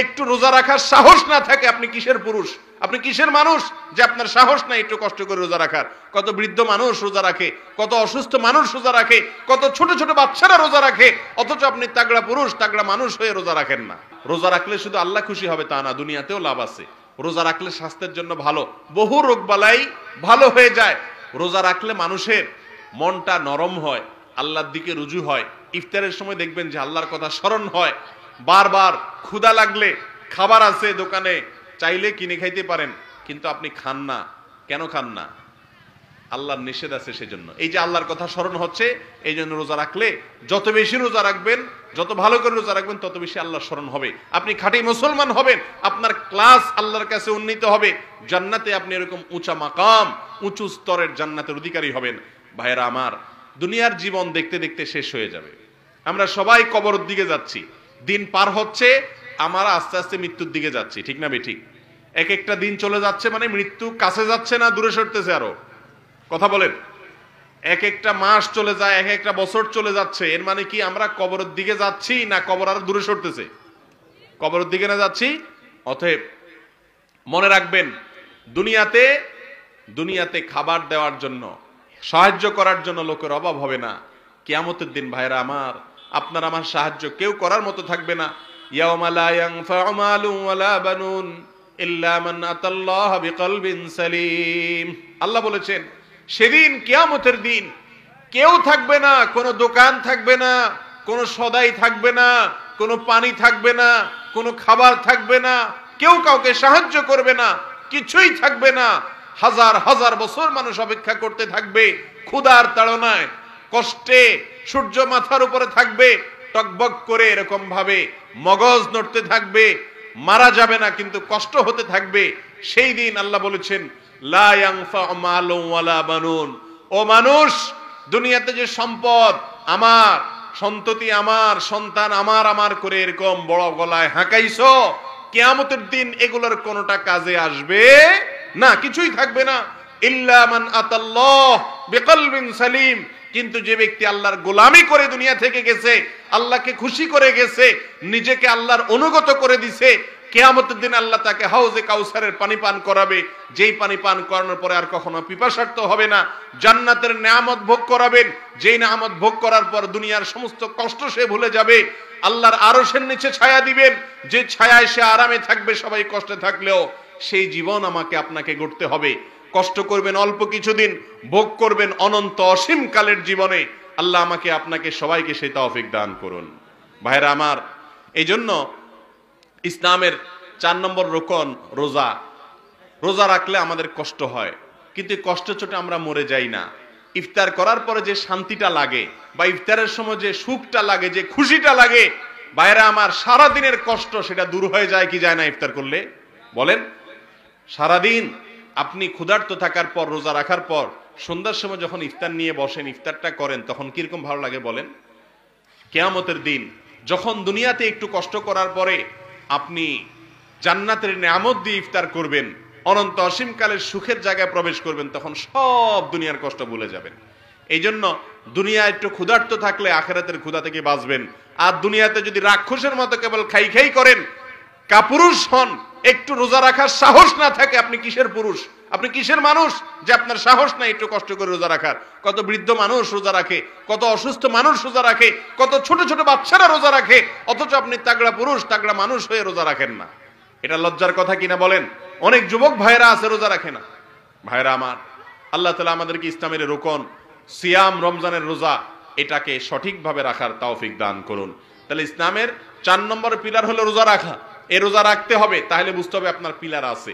একটু রোজা রাখার সাহস না থাকে আপনি কিসের পুরুষ, আপনি কিসের মানুষ যে আপনার সাহস নাই একটু কষ্ট করে রোজা রাখার? কত বৃদ্ধ মানুষ রোজা রাখে, কত অসুস্থ মানুষ রোজা রাখে, কত ছোট ছোট বাচ্চারা রোজা রাখে, অথচ আপনি তাগড়া পুরুষ তাগড়া মানুষ হয়ে রোজা রাখেন না। রোজা রাখলে শুধু আল্লাহ খুশি হবে তা না, দুনিয়াতেও লাভ আছে। রোজা রাখলে স্বাস্থ্যের জন্য ভালো, বহু রোগ বালাই ভালো হয়ে যায়। রোজা রাখলে মানুষের মনটা নরম হয়, আল্লাহর দিকে রুজু হয়। ইফতারের সময় দেখবেন যে আল্লাহর কথা স্মরণ হয়। বারবার ক্ষুধা লাগলে খাবার আছে দোকানে, চাইলে কিনে খাইতে পারেন, কিন্তু আপনি খান না। কেন খান না? আল্লাহর নিষেধ আছে সেজন্য। এই যে আল্লাহর কথা স্মরণ হচ্ছে, এই জন্য রোজা রাখলে যত বেশি রোজা রাখবেন, যত ভালো করে রোজা রাখবেন, তত বেশি আল্লাহর স্মরণ হবে। আপনি খাঁটি মুসলমান হবেন, আপনার ক্লাস আল্লাহর কাছে উন্নীত হবে, জান্নাতে আপনি এরকম উঁচা মাকাম, উঁচু স্তরের জান্নাতের অধিকারী হবেন। ভাইয়েরা আমার, দুনিয়ার জীবন দেখতে দেখতে শেষ হয়ে যাবে। আমরা সবাই কবরের দিকে যাচ্ছি, দিন পার হচ্ছে, আমরা আস্তে আস্তে মৃত্যুর দিকে যাচ্ছি, ঠিক না বেঠিক? এক একটা দিন চলে যাচ্ছে মানে মৃত্যু কাছে যাচ্ছে না দূরে সরতেছে? আরো কথা বলেন। এক একটা মাস চলে যায়, এক একটা বছর চলে যাচ্ছে, এর মানে কি আমরা কবরের দিকে যাচ্ছি না কবর আরো দূরে সরতেছে? কবরের দিকে না যাচ্ছি। অতএব মনে রাখবেন, দুনিয়াতে খাবার দেওয়ার জন্য, সাহায্য করার জন্য লোকের অভাব হবে না। কিয়ামতের দিন ভাইরা আমার, আপনার আমার সাহায্য কেউ করার মতো থাকবে না। ইয়াউমা লা ইয়ানফাউ মালুন ওয়ালা বানুন ইল্লা মান আতাল্লাহ বিকলবিন সালিম। আল্লাহ বলেছেন সেদিন, কিয়ামতের দিন, কেউ থাকবে না, কোনো দোকান থাকবে না, কোনো সদাই থাকবে না, কোনো পানি থাকবে না, কোনো খাবার থাকবে না, কেউ কাউকে সাহায্য করবে না, কিছুই থাকবে না। হাজার হাজার বছর মানুষ অপেক্ষা করতে থাকবে ক্ষুধার তাড়নায়, কষ্টে। সূর্য মাথার উপরে থাকবে, টকবক করে এরকম ভাবে মগজ নড়তে থাকবে, মারা যাবে না কিন্তু কষ্ট হতে থাকবে। সেই দিন আল্লাহ বলেছেন লা ইয়ানফাউ মালুন ওয়ালা বানুন। ও মানুষ, দুনিয়াতে যে সম্পদ আমার, সন্ততি আমার, সন্তান আমার আমার করে এরকম বড় গলায় হাঁকাইছো, কিয়ামতের দিন এগুলোর কোনোটা কাজে আসবে না, কিছুই থাকবে না। ইল্লা মান আতাল্লাহ বিকলবিন সালিম। কিন্তু যে ব্যক্তি আল্লাহর গোলামি করে দুনিয়া থেকে গেছে, আল্লাহকে খুশি করে গেছে, নিজেকে আল্লাহর অনুগত করে দিছে, কিয়ামতের দিন আল্লাহ তাকে হাউজে কাউসারের পানি পান করাবে, যেই পানি পান করানোর পরে আর কখনো পিপাসার্থ হবে না। জান্নাতের নিয়ামত ভোগ করাবেন, যেই নিয়ামত ভোগ করার পর দুনিয়ার সমস্ত কষ্ট সে ভুলে যাবে। আল্লাহর আরশের নিচে ছায়া দিবেন, যে ছায়ায় সে আরামে থাকবে, সবাই কষ্টে থাকলেও। সেই জীবন আমাকে আপনাকে গড়তে হবে। কষ্ট করবেন অল্প কিছুদিন, ভোগ করবেন অনন্ত অসীম কালের জীবনে। আল্লাহ আমাকে আপনাকে সবাইকে সেই তৌফিক দান করুন। ভাইরা আমার, এই জন্য ইসলামের 4 নম্বর রোকন রোজা। রোজা রাখলে আমাদের কষ্ট হয়, কিন্তু কষ্ট চোটে আমরা মরে যাই না। ইফতার করার পরে যে শান্তিটা লাগে, বা ইফতারের সময় যে সুখটা লাগে, যে খুশিটা লাগে, ভাইরা আমার, সারাদিনের কষ্ট সেটা দূর হয়ে যায় কি যায় না ইফতার করলে? বলেন। সারাদিন আপনি ক্ষুধার্ত থাকার পর, রোজা রাখার পর, সন্ধ্যার সময় যখন ইফতার নিয়ে বসেন, ইফতারটা করেন, তখন কিরকম ভালো লাগে বলেন? কিয়ামতের দিন যখন দুনিয়াতে একটু কষ্ট করার পরে আপনি জান্নাতের নিয়ামত দিয়ে ইফতার করবেন, অনন্ত অসীমকালের সুখের জায়গায় প্রবেশ করবেন, তখন সব দুনিয়ার কষ্ট ভুলে যাবেন। এই জন্য দুনিয়ায় একটু ক্ষুধার্ত থাকলে আখিরাতের ক্ষুধা থেকে বাঁচবেন। আর দুনিয়াতে যদি রাক্ষসের মতো কেবল খাই খাই করেন, কাপুরুষ হন, একটু রোজা রাখার সাহস না থাকে, আপনি কিসের পুরুষ, আপনি কিসের মানুষ যে আপনার সাহস নাই একটু কষ্ট করে রোজা রাখার? কত বৃদ্ধ মানুষ রোজা রাখে, কত অসুস্থ মানুষ রোজা রাখে, কত ছোট ছোট বাচ্চারা রোজা রাখে, অথচ আপনি তাগড়া পুরুষ তাগড়া মানুষ হয়ে রোজা রাখেন না। এটা লজ্জার কথা কিনা বলেন? অনেক যুবক ভাইরা আছে রোজা রাখে না। ভাইরা আমার, আল্লাহ তাআলা আমাদেরকে ইসলামের রোকন সিয়াম, রমজানের রোজা, এটাকে সঠিকভাবে রাখার তৌফিক দান করুন। তাহলে ইসলামের 4 নম্বর পিলার হলো রোজা রাখা। এই রোজা রাখতে হবে, তাহলে বুঝতে হবে আপনার পিলার আছে।